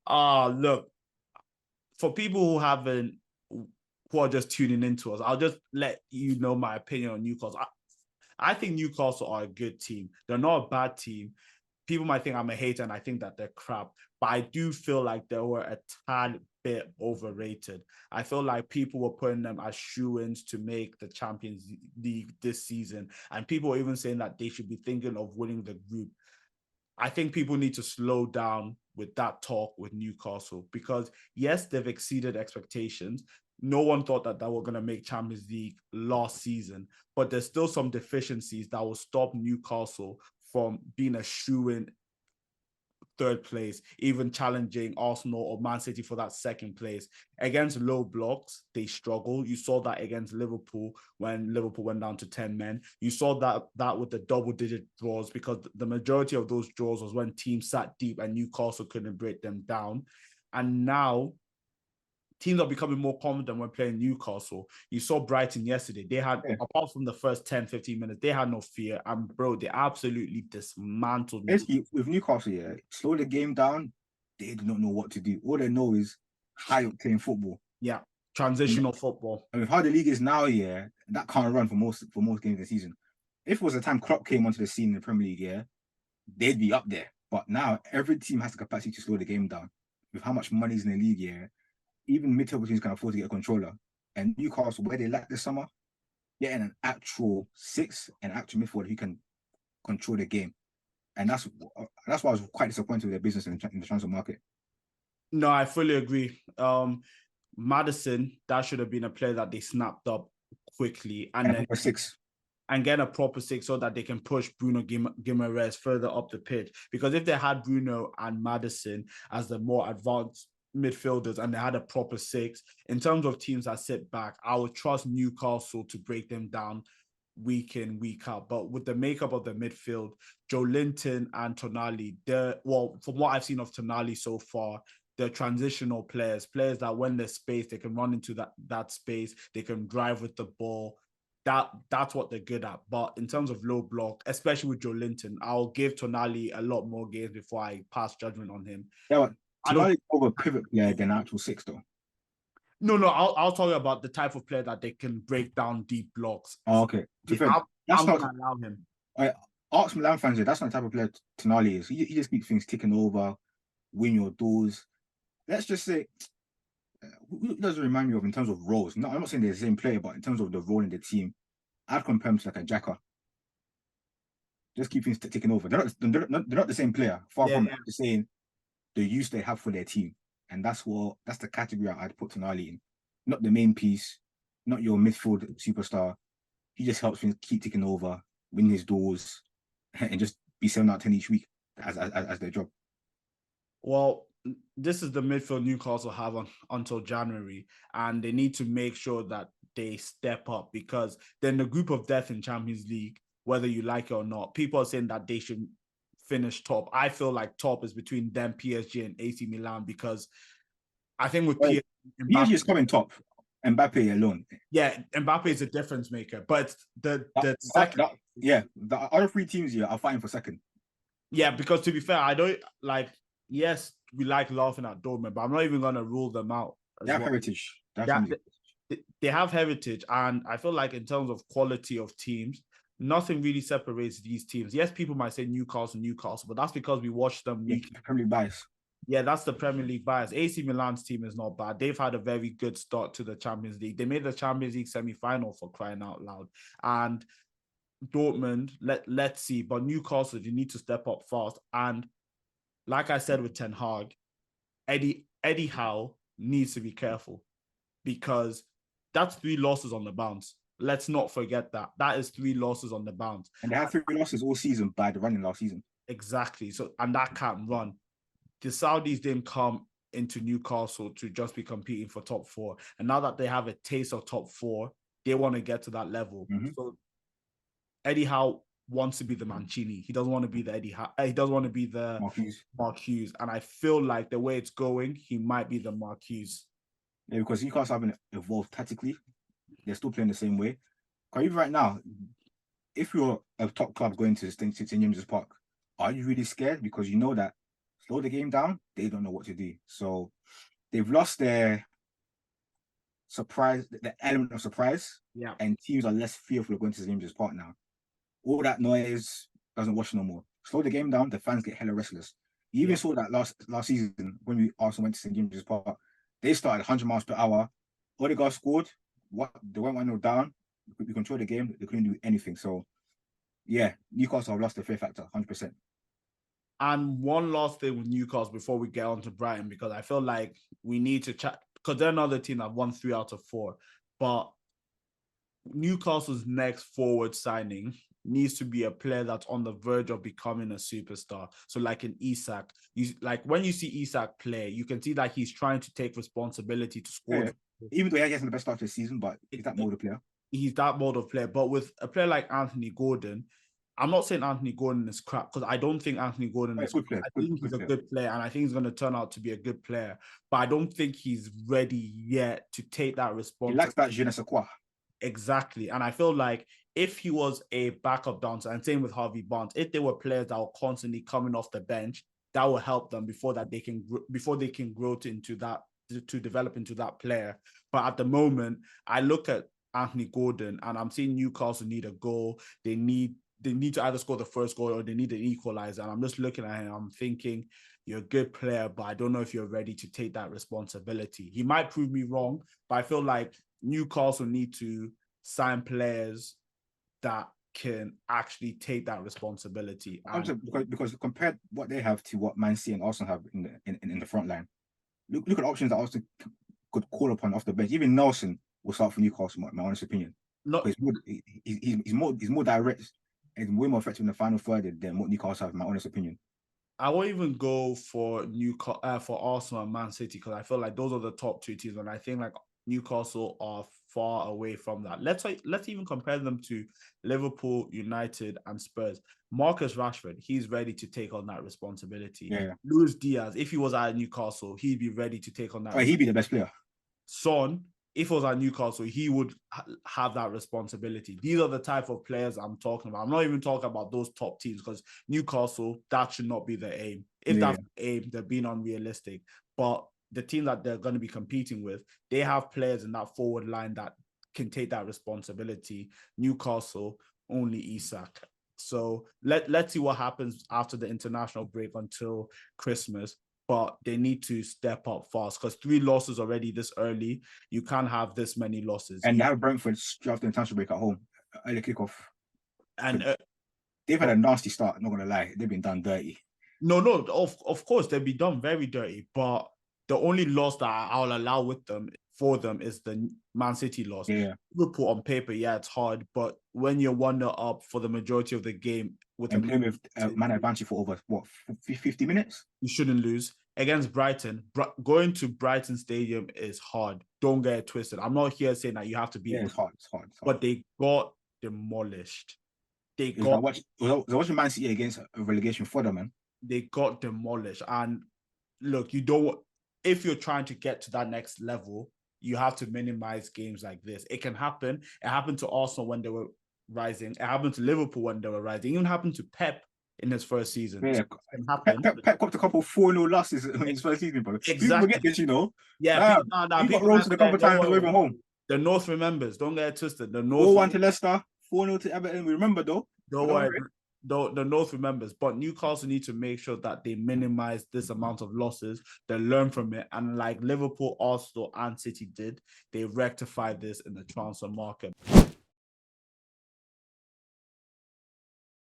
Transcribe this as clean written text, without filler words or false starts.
Look, for people who are just tuning into us, I'll just let you know my opinion on Newcastle. I think Newcastle are a good team. They're not a bad team. People might think I'm a hater and I think that they're crap, but I do feel like they were a tad bit overrated. I feel like people were putting them as shoo-ins to make the Champions League this season, and people were even saying that they should be thinking of winning the group. I think people need to slow down with that talk with Newcastle because, yes, they've exceeded expectations. No one thought that they were going to make Champions League last season, but there's still some deficiencies that will stop Newcastle from being a shoo-in third place, even challenging Arsenal or Man City for that second place. Against low blocks, they struggle. You saw that against Liverpool when Liverpool went down to 10 men. You saw that with the double-digit draws because the majority of those draws was when teams sat deep and Newcastle couldn't break them down. And now teams are becoming more confident when playing Newcastle. You saw Brighton yesterday. They had, apart from the first 10, 15 minutes, they had no fear. And bro, they absolutely dismantled Basically, with Newcastle, slow the game down. They do not know what to do. All they know is high octane football. Yeah, transitional football. And with how the league is now, that can't run for most games of the season. If it was the time Klopp came onto the scene in the Premier League, they'd be up there. But now every team has the capacity to slow the game down. With how much money is in the league, even mid-table teams can afford to get a controller. And Newcastle, where they lack this summer, getting an actual midfielder who can control the game. And that's why I was quite disappointed with their business in the transfer market. No, I fully agree. Maddison, that should have been a player that they snapped up quickly and then six. And get a proper six so that they can push Bruno Guimaraes further up the pitch. Because if they had Bruno and Maddison as the more advanced midfielders and they had a proper six, in terms of teams that sit back, I would trust Newcastle to break them down week in, week out. But with the makeup of the midfield, Joe Linton and Tonali, from what I've seen of Tonali so far, they're transitional players that when there's space, they can run into that space, they can drive with the ball. That's what they're good at. But in terms of low block, especially with Joe Linton, I'll give Tonali a lot more games before I pass judgment on him. Yeah, but Tonali's over pivot player than actual six, though. No, I'll talk about the type of player that they can break down deep blocks. Oh, okay. I'm going to allow him. Ask Milan fans, that's not the type of player Tonali is. He just keeps things ticking over, win your doors. Let's just say, who does it remind me of in terms of roles? No, I'm not saying they're the same player, but in terms of the role in the team, I'd compare him to like a Xhaka. Just keep things ticking over. They're not the same player. Far from it. I'm just saying the use they have for their team. And that's the category I'd put Tonali in. Not the main piece, not your midfield superstar. He just helps things keep ticking over, win his doors, and just be 7 out of 10 each week as their job. Well, this is the midfield Newcastle have until January, and they need to make sure that they step up because then the group of death in Champions League, whether you like it or not, people are saying that they should finish top. I feel like top is between them, PSG and AC Milan, because I think with PSG is coming top. Mbappe alone. Yeah, Mbappe is a difference maker, but the other three teams here are fighting for second. Yeah, because to be fair, I don't like. Yes, we like laughing at Dortmund, but I'm not even going to rule them out. They have heritage. They have heritage, and I feel like in terms of quality of teams, nothing really separates these teams. Yes, people might say Newcastle, but that's because we watch them weekly. Premier League bias. Yeah, that's the Premier League bias. AC Milan's team is not bad. They've had a very good start to the Champions League. They made the Champions League semi-final, for crying out loud. And Dortmund, let's see. But Newcastle, you need to step up fast. And like I said with Ten Hag, Eddie Howe needs to be careful because that's 3 losses on the bounce. Let's not forget that. That is 3 losses on the bounce. And they have 3 losses all season by the running last season. Exactly. So, and that can't run. The Saudis didn't come into Newcastle to just be competing for top 4. And now that they have a taste of top 4, they want to get to that level. Mm-hmm. So Eddie Howe wants to be the Mancini. He doesn't want to be the Eddie Howe. He doesn't want to be the Mark Hughes. And I feel like the way it's going, he might be the Mark Hughes. Yeah, because Newcastle haven't evolved tactically. They're still playing the same way. Because even right now, if you're a top club going to St. James's Park, are you really scared? Because you know that slow the game down, they don't know what to do. So they've lost their surprise, the element of surprise, Yeah. and teams are less fearful of going to St. James's Park now. All that noise doesn't wash no more. Slow the game down, the fans get hella restless. You even saw that last season when Arsenal went to St. James's Park. They started 100 miles per hour. Odegaard scored. They went 1-0 down. We controlled the game. They couldn't do anything. So, yeah, Newcastle have lost the fear factor 100%. And one last thing with Newcastle before we get on to Brighton, because I feel like we need to chat, because they're another team that won 3 out of 4. But Newcastle's next forward signing needs to be a player that's on the verge of becoming a superstar. So like an Isak, like when you see Isak play, you can see that he's trying to take responsibility to score. Yeah. Even though he hasn't the best start to the season, but he's that mode of player. He's that mode of player. But with a player like Anthony Gordon, I'm not saying Anthony Gordon is crap, because I don't think Anthony Gordon is good player. I think he's a good player, and I think he's going to turn out to be a good player. But I don't think he's ready yet to take that responsibility. He lacks that je ne sais quoi. Exactly. And I feel like if he was a backup dancer, and same with Harvey Barnes, if they were players that were constantly coming off the bench, that will help them before they can grow into that, to develop into that player. But at the moment, I look at Anthony Gordon and I'm seeing Newcastle need a goal. They need to either score the first goal or they need an equalizer. And I'm just looking at him, I'm thinking, you're a good player, but I don't know if you're ready to take that responsibility. He might prove me wrong, but I feel like Newcastle need to sign players that can actually take that responsibility. Because compared what they have to what Man City and Arsenal have in the front line, look at options that Arsenal could call upon off the bench. Even Nelson will start for Newcastle, my honest opinion. He's more direct and way more effective in the final third than what Newcastle have, my honest opinion. I won't even go for Arsenal and Man City, because I feel like those are the top 2 teams, and I think like Newcastle are far away from that. Let's even compare them to Liverpool, United, and Spurs. Marcus Rashford, he's ready to take on that responsibility. Yeah. Luis Diaz, if he was at Newcastle, he'd be ready to take on that. He'd be the best player. Son, if he was at Newcastle, he would have that responsibility. These are the type of players I'm talking about. I'm not even talking about those top teams, because Newcastle, that should not be the aim. If that's the aim, they're being unrealistic. But the team that they're going to be competing with, they have players in that forward line that can take that responsibility. Newcastle, only Isak. So let's see what happens after the international break until Christmas. But they need to step up fast, because 3 losses already this early. You can't have this many losses. And they have Brentford straight after the international break at home, early kickoff. And they've had a nasty start, not going to lie. They've been done dirty. No, of course, they'll be done very dirty. But the only loss that I'll allow for them is the Man City loss. Yeah. Liverpool on paper, it's hard. But when you're 1-0 up for the majority of the game, playing with man advantage for over 50 minutes, you shouldn't lose. Against Brighton, going to Brighton Stadium is hard. Don't get it twisted. I'm not here saying that you have to beat them. It's hard. But they got demolished. I was watching Man City against a relegation fodder, man. They got demolished. And look, if you're trying to get to that next level, you have to minimize games like this. It can happen. It happened to Arsenal when they were rising. It happened to Liverpool when they were rising. It even happened to Pep in his first season. Yeah, so it can happen. Pep got a couple 4-0 losses in his first season, bro. Exactly. People forget this, you know. Yeah, people got roasted a couple times away from home. The North remembers. Don't get it twisted. The North 4-1 to Leicester, 4-0 to Everton. We remember though. Don't worry. The North remembers, but Newcastle need to make sure that they minimize this amount of losses, they learn from it, and like Liverpool, Arsenal, and City did, they rectified this in the transfer market.